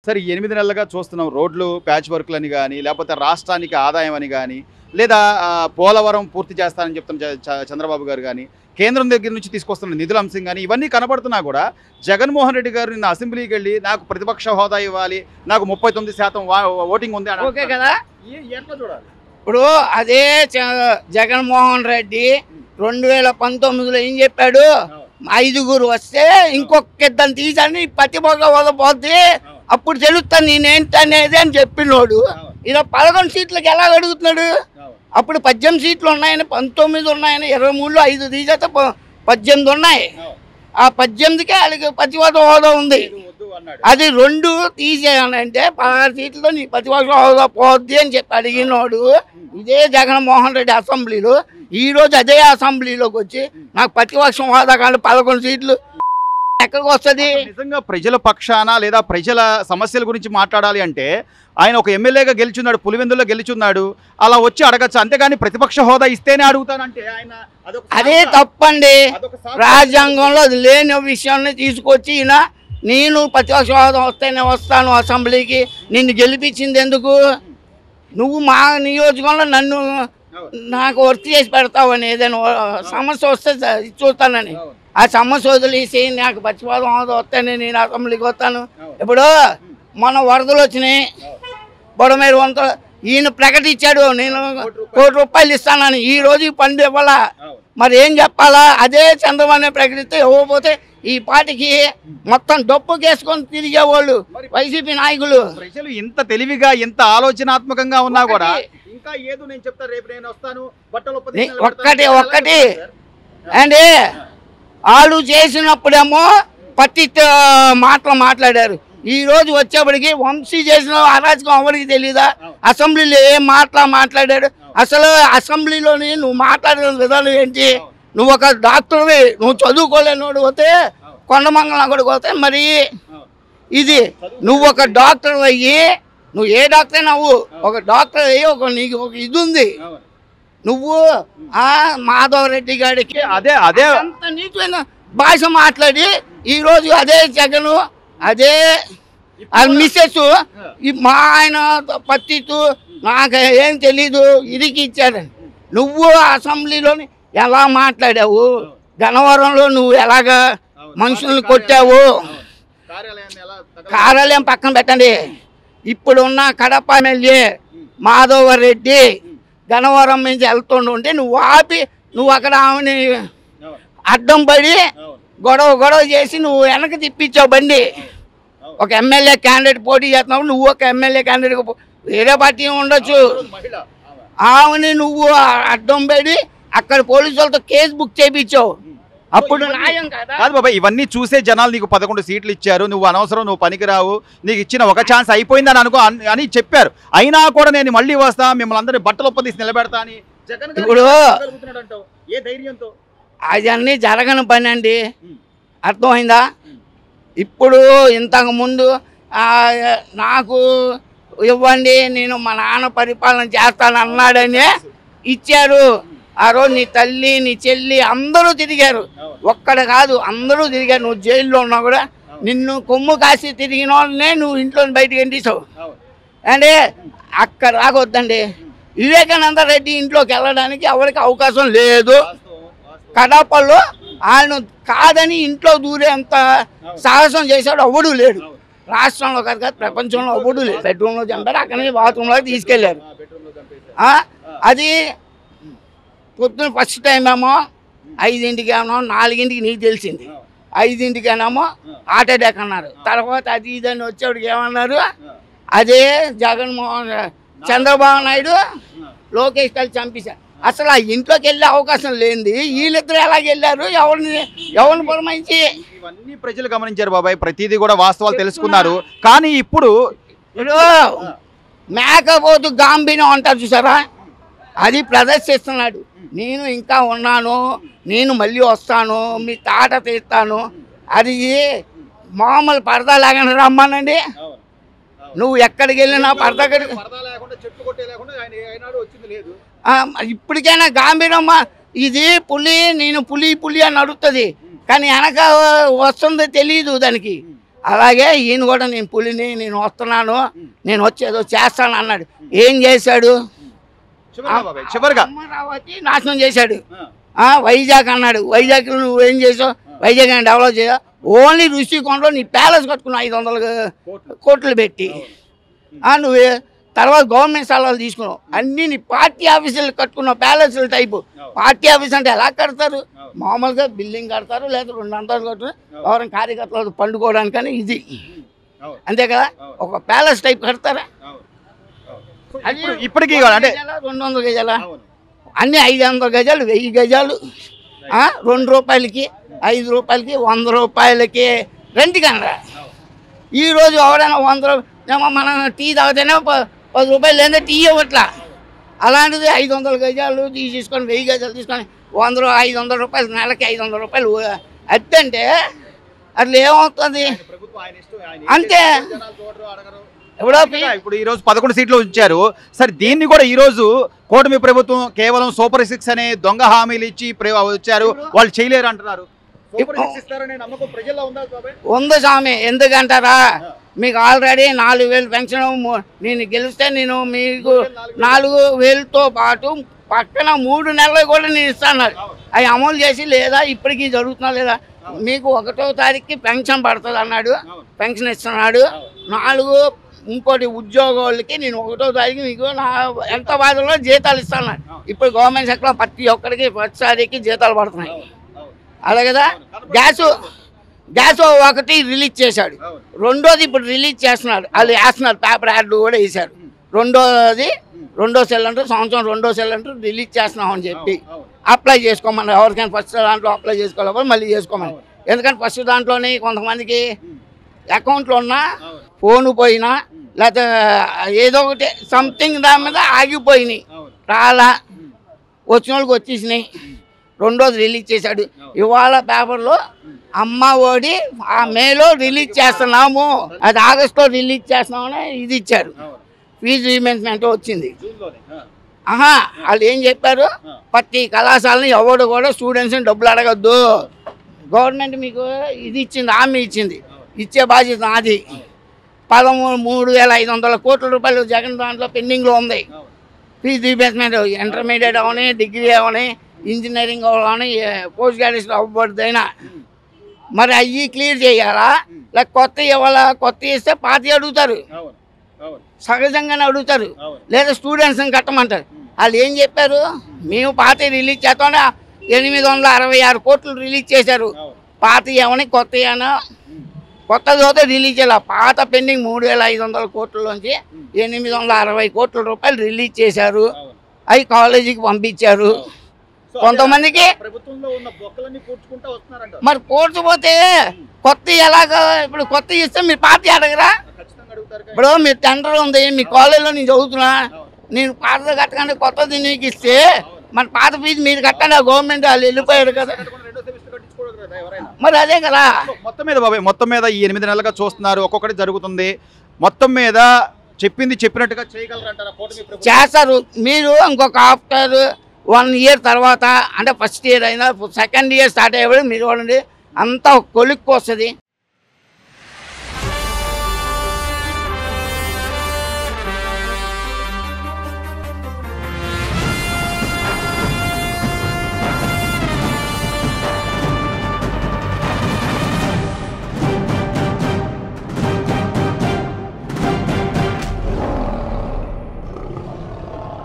సరే 8 నెలలుగా చూస్తున్నాం రోడ్లు ప్యాచ్ వర్క్లని కానీ లేకపోతే రాష్ట్రానికి ఆదాయం అని కానీ లేదా పోలవరం పూర్తి చేస్తానని చెప్తున్న చంద్రబాబు గారు కానీ కేంద్రం దగ్గర నుంచి తీసుకొస్తున్న నిధుల అంశం కానీ ఇవన్నీ కనబడుతున్నా కూడా జగన్మోహన్ రెడ్డి గారు నిన్న అసెంబ్లీకి వెళ్ళి నాకు ప్రతిపక్ష హోదా ఇవ్వాలి, నాకు 39% ఓటింగ్ ఉంది అని ఓకే కదా. ఎట్లా చూడాలి ఇప్పుడు అదే జగన్మోహన్ రెడ్డి 2019లో ఏం చెప్పాడు, 5గురు వస్తే ఇంకొక ఇద్దరు తీసని ప్రతిపక్ష హోదా పోద్ది, అప్పుడు తెలుస్తాను నేనేంటనేది అని చెప్పినోడు ఇలా 11 సీట్లకు ఎలా అడుగుతున్నాడు. అప్పుడు 18 సీట్లు ఉన్నాయని, 19 ఉన్నాయని, 23లో 5 తీసేస్తే 18 ఉన్నాయి. ఆ 18కే వాళ్ళకి ప్రతిపక్ష హోదా ఉంది. అది 2 తీసేయాలంటే 16 సీట్లతో నీ ప్రతిపక్ష హోదా పోద్ది అని చెప్పి అడిగినోడు ఇదే జగన్మోహన్ రెడ్డి అసెంబ్లీలో. ఈరోజు అదే అసెంబ్లీలోకి వచ్చి నాకు ప్రతిపక్షం హోదా కానీ 11 సీట్లు ఎక్కడికి వస్తుంది. నిజంగా ప్రజల పక్షాన లేదా ప్రజల సమస్యల గురించి మాట్లాడాలి అంటే ఆయన ఒక ఎమ్మెల్యేగా గెలిచున్నాడు, పులివెందుల్లో గెలిచున్నాడు, అలా వచ్చి అడగచ్చు. అంతేగాని ప్రతిపక్ష హోదా ఇస్తేనే అడుగుతానంటే ఆయన అదే తప్పండి. రాజ్యాంగంలో అది లేని విషయాన్ని తీసుకొచ్చి ఈయన నేను ప్రతిపక్ష హోదా వస్తేనే వస్తాను అసెంబ్లీకి, నిన్ను గెలిపించింది ఎందుకు, నువ్వు మా నియోజకంలో నన్ను నాకు వర్క్ చేసి పెడతావు అని ఏదైనా సమస్య వస్తే చూస్తానని ఆ సమస్య వదిలేసి నాకు ప్రతిపక్ష హోదా వస్తేనే నేను అసెంబ్లీకి వస్తాను. ఇప్పుడు మన వరదలు వచ్చినాయి, బొడమేరు వంత ఈయన ప్రకటించాడు నేను ₹1 కోటి ఇస్తానని, ఈ రోజు ఈ పని ఇవ్వాలా, మరి ఏం చెప్పాలా. అదే చంద్రబాబు ప్రకటిస్తే ఇవ్వకపోతే ఈ పార్టీకి మొత్తం డబ్బు కేసుకొని తిరిగేవాళ్ళు వైసీపీ నాయకులు. ప్రజలు ఇంత తెలివిగా ఇంత ఆలోచనాత్మకంగా ఉన్నా కూడా ఇంకా ఏదో నేను చెప్తా రేపు నేను వస్తాను ఒక్కటి అంటే వాళ్ళు చేసినప్పుడేమో పత్తి మాటలు మాట్లాడారు. ఈ రోజు వచ్చేప్పటికి వంశీ చేసిన అరాజకం ఎవరికి తెలీదా, అసెంబ్లీలో ఏం మాట్లాడాడు, అసలు అసెంబ్లీలోని నువ్వు మాట్లాడిన విధానం ఏంటి, నువ్వు ఒక డాక్టర్వి, నువ్వు చదువుకోలేనోడు పోతే కొండమంగళం కూడా పోతే మరి ఇది నువ్వు ఒక డాక్టర్ అయ్యి నువ్వు ఏ డాక్టర్ అయినావు, ఒక డాక్టర్ అయ్యి నీకు ఒక ఇది ఉంది, నువ్వు మాధవరెడ్డి గారికి అదే అంత నీచమైన భాష మాట్లాడి ఈరోజు అదే జగను అదే మిస్సెస్ మా ఆయన పత్తితూ నాకు ఏం తెలీదు ఇరికి ఇచ్చాడని నువ్వు అసెంబ్లీలోని ఎలా మాట్లాడావు, గన్నవరంలో నువ్వు ఎలాగా మనుషుల్ని కొట్టావు, కార్యాలయం పక్కన పెట్టండి. ఇప్పుడున్న కడప ఎమ్మెల్యే మాధవరెడ్డి గన్నవరం నుంచి వెళ్తుండే నువ్వు ఆపి నువ్వు అక్కడ ఆమెని అడ్డం పడి గొడవ చేసి నువ్వు వెనక్కి తిప్పించావు బండి. ఒక ఎమ్మెల్యే క్యాండిడేట్ పోటీ చేస్తున్నావు, నువ్వు ఒక ఎమ్మెల్యే క్యాండిడేట్ వేరే పార్టీ ఉండొచ్చు, ఆమెని నువ్వు అడ్డం పడి అక్కడ పోలీసులతో కేసు బుక్ చేయించావు. అప్పుడు న్యాయం కాదు బాబాయ్. ఇవన్నీ చూసే జనాలు నీకు 11 సీట్లు ఇచ్చారు, నువ్వు అనవసరం, నువ్వు పనికిరావు, నీకు ఇచ్చిన ఒక ఛాన్స్ అయిపోయిందని అనుకో అని చెప్పారు. అయినా కూడా నేను మళ్ళీ వస్తా, మిమ్మల్ని అందరినీ బట్టలు ఒప్పదీసి నిలబెడతా అని జగన్ ఇప్పుడు ఏ ధైర్యంతో అవన్నీ జరగని పని అండి, అర్థమైందా. ఇప్పుడు ఇంతకు ముందు నాకు ఇవ్వండి నేను మా నాన్న పరిపాలన చేస్తాను అన్నాడని ఇచ్చారు. ఆ రోజు నీ తల్లి నీ చెల్లి అందరూ తిరిగారు, ఒక్కడ కాదు అందరూ తిరిగారు. నువ్వు జైల్లో ఉన్నా కూడా నిన్ను కొమ్ము కాసి తిరిగిన వాళ్ళనే నువ్వు ఇంట్లో బయటకు ఎంటిసావు అంటే అక్కడ రాకొద్దండి. వివేకానంద రెడ్డి ఇంట్లోకి వెళ్ళడానికి ఎవరికి అవకాశం లేదు. కడపలో ఆయన కాదని ఇంట్లో దూరేంత సాహసం చేశాడు ఎవడూ లేడు, రాష్ట్రంలో కాదు ప్రపంచంలో ఎవడూ లేడు. బెడ్రూమ్లో చంపారు, అక్కడి బాత్రూంలోకి తీసుకెళ్ళారు. అది పొద్దున ఫస్ట్ టైం ఏమో 5ంటికి ఏమో 4ంటికి నీకు తెలిసింది, 5ంటికేనేమో హార్ట్ అటాక్ అన్నారు. తర్వాత అది ఇదని వచ్చేవాడికి ఏమన్నారు, అదే జగన్మోహన్ చంద్రబాబు నాయుడు లోకేష్ కలిసి చంపేశారు. అసలు ఆ ఇంట్లోకి వెళ్ళే అవకాశం లేనిది వీళ్ళిద్దరు ఎలాగెళ్ళారు, ఎవరిని పురమాయించి. ఇవన్నీ ప్రజలు గమనించారు బాబాయ్, ప్రతిదీ కూడా వాస్తవాలు తెలుసుకున్నారు. కానీ ఇప్పుడు మేకపోతు గాంభీర్యం అంటారు చూసారా, అది ప్రదర్శిస్తున్నాడు. నేను ఇంకా ఉన్నాను, నేను మళ్ళీ వస్తాను, మీ తాట తీస్తాను. అది మామూలు పరదా లేకుండా రమ్మానండి, నువ్వు ఎక్కడికి వెళ్ళినా పరదా ఇప్పటికైనా గాంభీరమ్మ ఇది పులి, నేను పులి అని అడుగుతుంది, కానీ వెనక వస్తుందో తెలియదు దానికి. అలాగే ఈయన కూడా నేను పులిని, నేను వస్తున్నాను, నేను వచ్చేదో చేస్తాను అన్నాడు. ఏం చేశాడు? చివరిగా అమరావతి నాశనం చేశాడు. వైజాగ్ అన్నాడు, వైజాగ్ నువ్వు ఏం చేసావు? వైజాగ్ అని డెవలప్ చేసావు. ఓన్లీ ఋషికొండలో నీ ప్యాలెస్ కట్టుకున్నావు 500 కోట్లు పెట్టి. నువ్వు తర్వాత గవర్నమెంట్ స్థలాలు తీసుకున్నావు, అన్నీ నీ పార్టీ ఆఫీసులు కట్టుకున్నావు, ప్యాలెస్ల టైపు. పార్టీ ఆఫీస్ అంటే ఎలా కడతారు? మామూలుగా బిల్డింగ్ కడతారు, లేదా 2 అంతస్తులు కట్టుకుని ఎవరైనా కార్యకర్తలు పండుకోవడానికని. ఇది అంతే కదా, ఒక ప్యాలెస్ టైప్ కడతారా? ఇప్పటికీ అంటే 200 గజాల అన్నీ 500 గజాలు, 1000 గజాలు 2 రూపాయలకి, 5 రూపాయలకి, 100 రూపాయలకి రెంట్ కనరా. ఈరోజు ఎవరైనా 100 రూపాయలు, మనం టీ తాగితేనే 10 రూపాయలు లేదా టీ ఇవ్వట్లా. అలాంటిది 500 గజాలు తీసుకొని 1000 గజాలు తీసుకొని 500 రూపాయలు, నెలకి 500 రూపాయలు అద్దంటే అట్లా ఏమవుతుంది? అంతే. ఇప్పుడు ఈ రోజు 11 సీట్లు ఇచ్చారు. సరే, దీన్ని కూడా ఈ రోజు కూటమి ప్రభుత్వం కేవలం సూపర్ 6 అనే దొంగ హామీలు ఇచ్చి వచ్చారు, వాళ్ళు చేయలేరు అంటున్నారు. ఉంది స్వామి. ఎందుకంటారా? మీకు ఆల్రెడీ 4000 పెన్షన్, నేను గెలిస్తే నేను మీకు 4000తో పాటు పక్కన 3 నెలలు కూడా నేను ఇస్తాను. అవి అమలు చేసి లేదా ఇప్పటికీ జరుగుతున్నా లేదా? మీకు 1వ తారీఖుకి పెన్షన్ పడుతుంది అన్నాడు, పెన్షన్ ఇస్తున్నాడు. 4 ఇంకోటి ఉద్యోగులకి నేను 1వ తారీఖు మీకు ఎంత బాధలో జీతాలు ఇస్తాను. ఇప్పుడు గవర్నమెంట్ సెక్టర్లో ప్రతి ఒక్కరికి ప్రతిసారికి జీతాలు పడుతున్నాయి. అలా కదా. గ్యాస్ ఒకటి రిలీజ్ చేశాడు, రెండోది ఇప్పుడు రిలీజ్ చేస్తున్నాడు. వాళ్ళు వేస్తున్నారు, పేపర్ యాడ్లు కూడా వేశారు. రెండో సిలిండర్, సంవత్సరం 2వ సిలిండర్ రిలీజ్ చేస్తున్నామని చెప్పి అప్లై చేసుకోమని. ఎవరికైనా ఫస్ట్ దాంట్లో అప్లై చేసుకోవాలి, మళ్ళీ చేసుకోమని. ఎందుకంటే ఫస్ట్ దాంట్లోనే కొంతమందికి అకౌంట్లో ఉన్నా, ఫోను పోయినా, లేకపోతే ఏదో ఒకటి సంథింగ్ దాని మీద ఆగిపోయినాయి, రాలా, వచ్చిన వాళ్ళకి వచ్చేసినాయి. రెండోది రిలీజ్ చేశాడు. ఇవాళ పేపర్లో అమ్మ ఒడి మేలో రిలీజ్ చేస్తున్నాము, అది ఆగస్టులో రిలీజ్ చేస్తున్నామని ఇది ఇచ్చారు. ఫీజు రీయింబర్స్మెంట్ వచ్చింది. వాళ్ళు ఏం చెప్పారు? ప్రతి కళాశాలని ఎవడు కూడా స్టూడెంట్స్ని డబ్బులు అడగద్దు, గవర్నమెంట్ మీకు ఇది ఇచ్చింది, హామీ ఇచ్చింది, ఇచ్చే బాధ్యత నాది. 13,500 కోట్ల రూపాయలు జగన్ దాంట్లో పెండింగ్లో ఉంది. ఫీజు రీయింబర్స్మెంట్ ఇంటర్మీడియట్ అవని, డిగ్రీ అవని, ఇంజనీరింగ్ అవని, పోస్ట్ గ్రాడ్యుయేషన్ అవ్వబడిదైనా మరి అవి క్లియర్ చేయాలా? లేక కొత్త ఇవ్వాలా? కొత్త ఇస్తే పాత అడుగుతారు, సహజంగానే అడుగుతారు, లేదా స్టూడెంట్స్ని కట్టమంటారు. వాళ్ళు ఏం చెప్పారు? మేము పాత రిలీజ్ చేస్తామని 866 కోట్లు రిలీజ్ చేశారు. పాత ఏమని కొత్త ఏమన్నా, కొత్తది అయితే రిలీజ్ చేయాలి. పాత పెండింగ్ 3,500 కోట్లలోంచి 860 కోట్ల రూపాయలు రిలీజ్ చేశారు. అవి కాలేజీకి పంపించారు. కొంతమందికి మరి పూడ్చిపోతే కొత్త ఎలాగా? ఇప్పుడు కొత్త ఇస్తే మీరు పాత అడగరా? ఇప్పుడు మీరు టెండర్ ఉంది, మీ కాలేజీలో నేను చదువుతున్నా, నేను పాత కట్టకండి, కొత్తది నీకు ఇస్తే మన పాత ఫీజు మీరు కట్టండి. గవర్నమెంట్ వాళ్ళు వెళ్ళిపోయారు కదా, మరి అదే కదా. మొత్తం మీద బాబాయ్, మొత్తం మీద ఈ 8 నెలలుగా చూస్తున్నారు, ఒక్కొక్కటి జరుగుతుంది. మొత్తం మీద చెప్పింది చెప్పినట్టుగా చేయగలరంటారా? చేస్తారు. మీరు ఇంకొక ఆఫ్టర్ 1 ఇయర్ తర్వాత, అంటే ఫస్ట్ ఇయర్ అయినా సెకండ్ ఇయర్ స్టార్ట్ అయ్యేవాడు మీరు చూడండి, అంతా కొలిక్కి వస్తుంది.